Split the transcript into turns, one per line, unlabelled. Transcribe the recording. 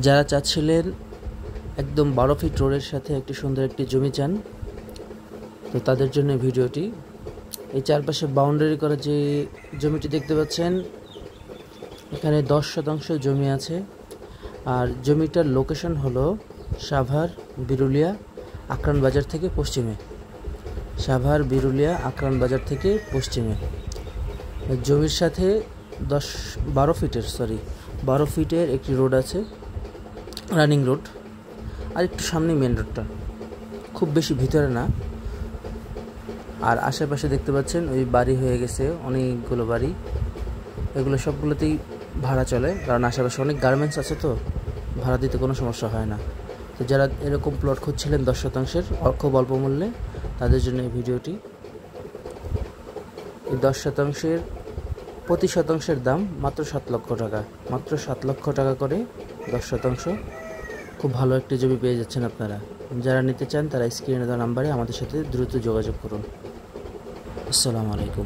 যারা চাচ্ছিলেন একদম 12 ফিট রোডের সাথে একটি সুন্দর একটি জমি চান, তো তাদের জন্য ভিডিওটি। এই চারপাশে বাউন্ডারি করা যে জমিটি দেখতে পাচ্ছেন, এখানে 10% জমি আছে। আর জমিটার লোকেশন হলো সাভার বিরুলিয়া আকরান বাজার থেকে পশ্চিমে। সাভার বিরুলিয়া আকরান বাজার থেকে পশ্চিমে। জমির সাথে 12 ফিটের একটি রোড আছে, রানিং রোড। আর একটু সামনে মেন রোডটা, খুব বেশি ভিতরে না। আর আশেপাশে দেখতে পাচ্ছেন ওই বাড়ি হয়ে গেছে অনেকগুলো বাড়ি, এগুলো সবগুলোতেই ভাড়া চলে, কারণ আশেপাশে অনেক গার্মেন্টস আছে, তো ভাড়া দিতে কোনো সমস্যা হয় না। তো যারা এরকম প্লট খুঁজছিলেন 10%, খুব অল্প মূল্যে, তাদের জন্য এই ভিডিওটি। এই 10%, প্রতি শতাংশের দাম মাত্র 7 লক্ষ টাকা, মাত্র 7 লক্ষ টাকা করে 10%। খুব ভালো একটি জমি পেয়ে যাচ্ছেন আপনারা। যারা নিতে চান তারা স্ক্রিনে দেওয়া নাম্বারে আমাদের সাথে দ্রুত যোগাযোগ করুন। আসসালামু আলাইকুম।